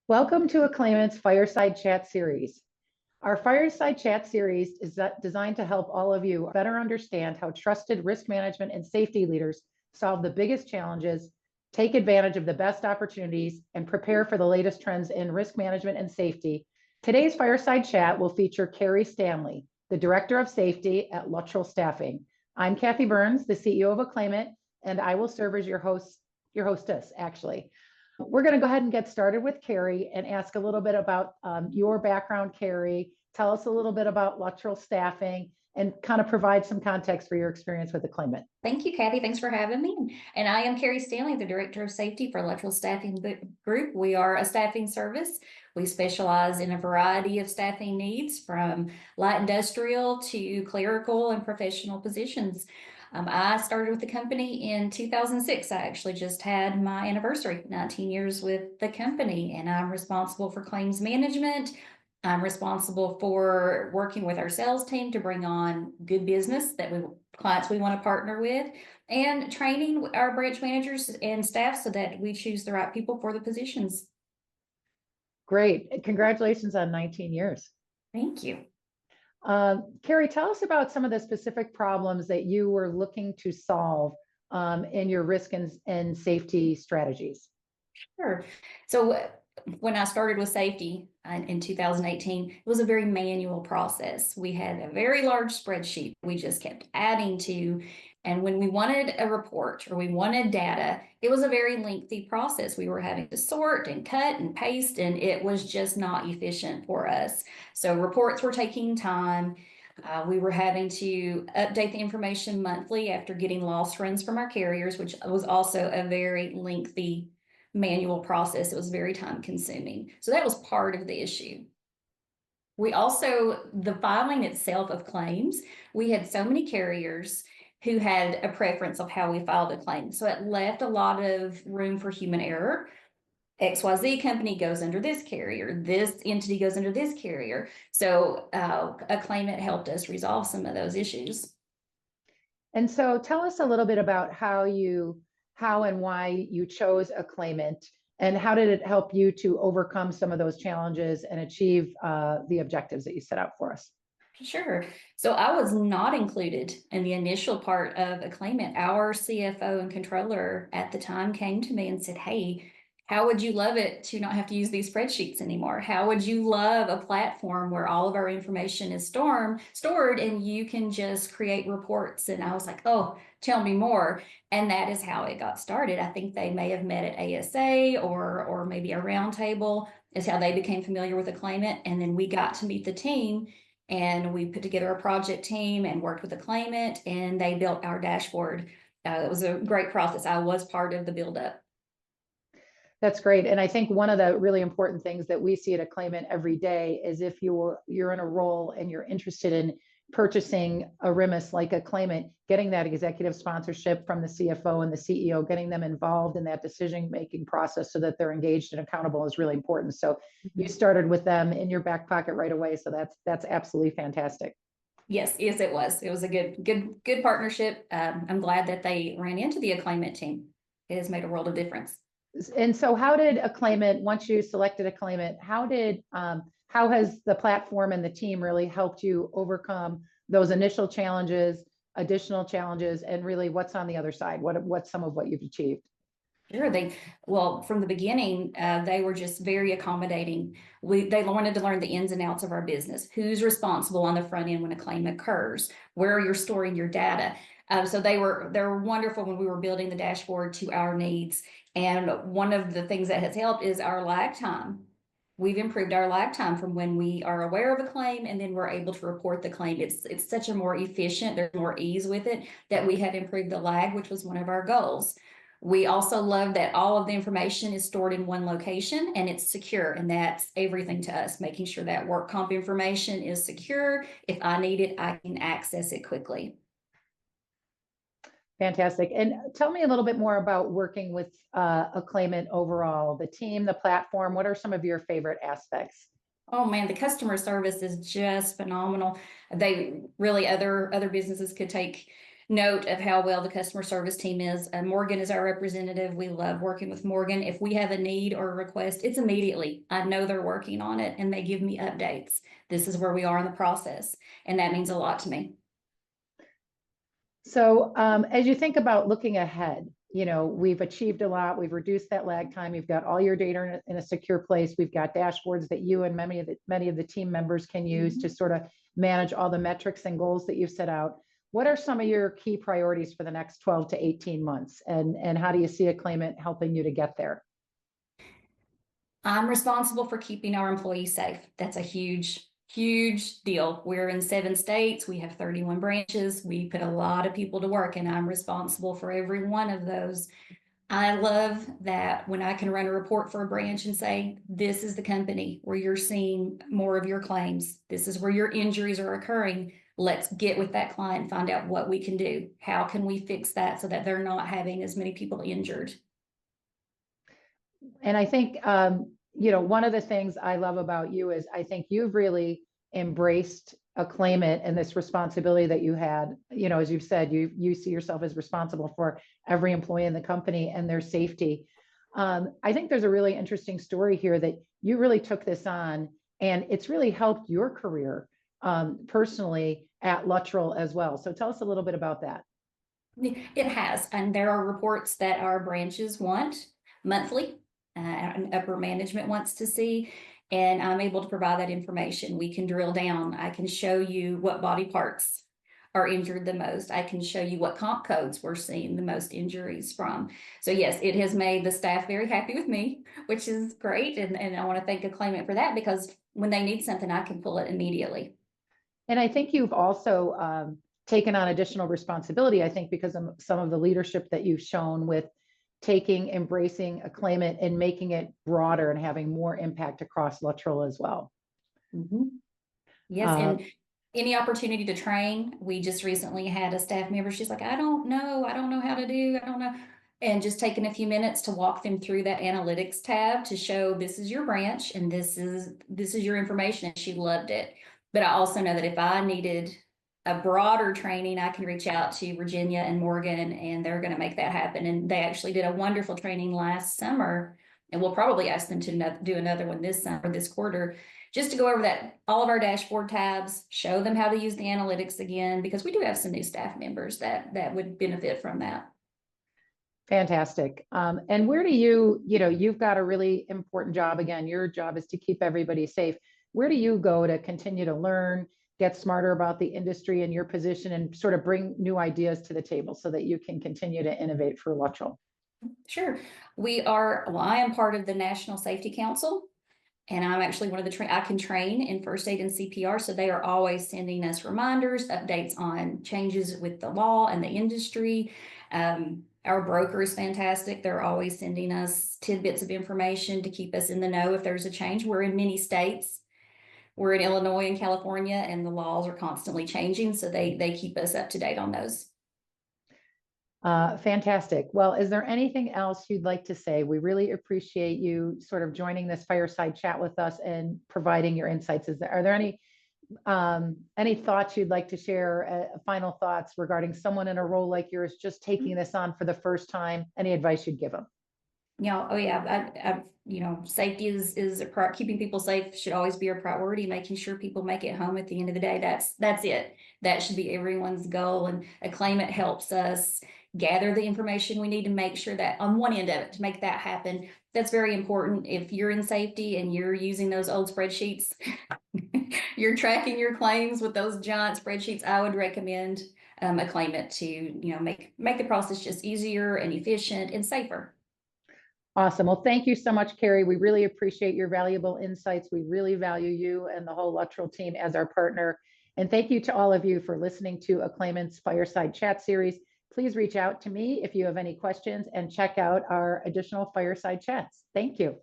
Welcome to Aclaimant's Fireside Chat series. Our Fireside Chat series is designed to help all of you better understand how trusted risk management and safety leaders solve the biggest challenges, take advantage of the best opportunities, and prepare for the latest trends in risk management and safety. Today's Fireside Chat will feature Kerry Stanley, the Director of Safety at Luttrell Staffing. I'm Kathy Burns, the CEO of Aclaimant, and I will serve as your hostess, actually. We're going to go ahead and get started with Kerry and ask a little bit about your background, Kerry. Tell us a little bit about Luttrell Staffing and kind of provide some context for your experience with Aclaimant. Thank you, Kathy. Thanks for having me. And I am Kerry Stanley, the Director of Safety for Luttrell Staffing Group. We are a staffing service. We specialize in a variety of staffing needs, from light industrial to clerical and professional positions. I started with the company in 2006. I actually just had my anniversary, 19 years with the company, and I'm responsible for claims management. I'm responsible for working with our sales team to bring on good business clients we want to partner with, and training our branch managers and staff so that we choose the right people for the positions. Great. Congratulations on 19 years. Thank you. Kerry, tell us about some of the specific problems that you were looking to solve in your risk and safety strategies. Sure. So when I started with safety in 2018, it was a very manual process. We had a very large spreadsheet we just kept adding to. And when we wanted a report or we wanted data, it was a very lengthy process. We were having to sort and cut and paste, and it was just not efficient for us. So reports were taking time. We were having to update the information monthly after getting loss runs from our carriers, which was also a very lengthy manual process. It was very time consuming. So that was part of the issue. We also, the filing itself of claims, we had so many carriers who had a preference of how we filed a claim. So it left a lot of room for human error. XYZ company goes under this carrier, this entity goes under this carrier. So Aclaimant helped us resolve some of those issues. And so tell us a little bit about how and why you chose Aclaimant, and how did it help you to overcome some of those challenges and achieve the objectives that you set out for us? Sure. So I was not included in the initial part of Aclaimant. Our CFO and controller at the time came to me and said, "Hey, how would you love it to not have to use these spreadsheets anymore? How would you love a platform where all of our information is stored and you can just create reports?" And I was like, "Oh, tell me more." And that is how it got started. I think they may have met at ASA or maybe a roundtable is how they became familiar with Aclaimant. And then we got to meet the team, and we put together a project team and worked with Aclaimant, and they built our dashboard. It was a great process. I was part of the build-up. That's great. And I think one of the really important things that we see at Aclaimant every day is if you're in a role and you're interested in purchasing a RMIS like Aclaimant, getting that executive sponsorship from the CFO and the CEO, getting them involved in that decision-making process so that they're engaged and accountable is really important. So you started with them in your back pocket right away. So that's absolutely fantastic. Yes, it was. It was a good partnership. I'm glad that they ran into the Aclaimant team. It has made a world of difference. And so how did Aclaimant, once you selected Aclaimant, how has the platform and the team really helped you overcome those initial challenges, additional challenges, and really what's on the other side? What's some of what you've achieved? Sure. Well, from the beginning, they were just very accommodating. They wanted to learn the ins and outs of our business. Who's responsible on the front end when a claim occurs? Where you're storing your data? So they were wonderful when we were building the dashboard to our needs. And one of the things that has helped is our lag time. We've improved our lag time from when we are aware of a claim and then we're able to report the claim. It's such a more efficient, there's more ease with it, that we have improved the lag, which was one of our goals. We also love that all of the information is stored in one location and it's secure, and that's everything to us, making sure that work comp information is secure. If I need it, I can access it quickly. Fantastic. And tell me a little bit more about working with Aclaimant overall, the team, the platform. What are some of your favorite aspects? Oh man, the customer service is just phenomenal. They really, other businesses could take note of how well the customer service team is. Morgan is our representative. We love working with Morgan. If we have a need or a request, it's immediately. I know they're working on it and they give me updates. This is where we are in the process. And that means a lot to me. So as you think about looking ahead, we've achieved a lot. We've reduced that lag time. You've got all your data in a secure place. We've got dashboards that you and many of the team members can use to sort of manage all the metrics and goals that you've set out. What are some of your key priorities for the next 12 to 18 months? And how do you see Aclaimant helping you to get there? I'm responsible for keeping our employees safe. That's a huge deal. We're in 7 states. We have 31 branches. We put a lot of people to work, and I'm responsible for every one of those. I love that when I can run a report for a branch and say, this is the company where you're seeing more of your claims. This is where your injuries are occurring. Let's get with that client and find out what we can do. How can we fix that so that they're not having as many people injured? And I think, one of the things I love about you is I think you've really embraced Aclaimant and this responsibility that you had. As you've said, you see yourself as responsible for every employee in the company and their safety. I think there's a really interesting story here that you really took this on, and it's really helped your career personally at Luttrell as well. So tell us a little bit about that. It has, and there are reports that our branches want monthly, and upper management wants to see, and I'm able to provide that information. We can drill down. I can show you what body parts are injured the most. I can show you what comp codes we're seeing the most injuries from. So yes, it has made the staff very happy with me, which is great. And I want to thank Aclaimant for that, because when they need something, I can pull it immediately. And I think you've also taken on additional responsibility, I think, because of some of the leadership that you've shown with embracing Aclaimant and making it broader and having more impact across Luttrell as well. Mm-hmm. Yes, and any opportunity to train. We just recently had a staff member. She's like, I don't know how to do, I don't know. And just taking a few minutes to walk them through that analytics tab to show this is your branch and this is your information. And she loved it. But I also know that if I needed a broader training, I can reach out to Virginia and Morgan, and they're going to make that happen. And they actually did a wonderful training last summer, and we'll probably ask them to do another one this summer, this quarter, just to go over all of our dashboard tabs, show them how to use the analytics again, because we do have some new staff members that would benefit from that. Fantastic. And where do you've got a really important job. Again, your job is to keep everybody safe. Where do you go to continue to learn, get smarter about the industry and your position, and sort of bring new ideas to the table so that you can continue to innovate for Luttrell? Sure. I am part of the National Safety Council, and I'm actually one of I can train in first aid and CPR. So they are always sending us reminders, updates on changes with the law and the industry. Our broker is fantastic. They're always sending us tidbits of information to keep us in the know if there's a change. We're in many states. We're in Illinois and California, and the laws are constantly changing. So they keep us up to date on those. Fantastic. Well, is there anything else you'd like to say? We really appreciate you sort of joining this fireside chat with us and providing your insights. Are there any thoughts you'd like to share, final thoughts regarding someone in a role like yours, just taking this on for the first time? Any advice you'd give them? Safety is keeping people safe should always be a priority. Making sure people make it home at the end of the day. That's it. That should be everyone's goal. And Aclaimant helps us gather the information we need to make sure that on one end of it, to make that happen. That's very important. If you're in safety and you're using those old spreadsheets, you're tracking your claims with those giant spreadsheets, I would recommend Aclaimant to make the process just easier and efficient and safer. Awesome. Well, thank you so much, Kerry. We really appreciate your valuable insights. We really value you and the whole Luttrell team as our partner. And thank you to all of you for listening to Aclaimant's Fireside Chat series. Please reach out to me if you have any questions and check out our additional Fireside Chats. Thank you.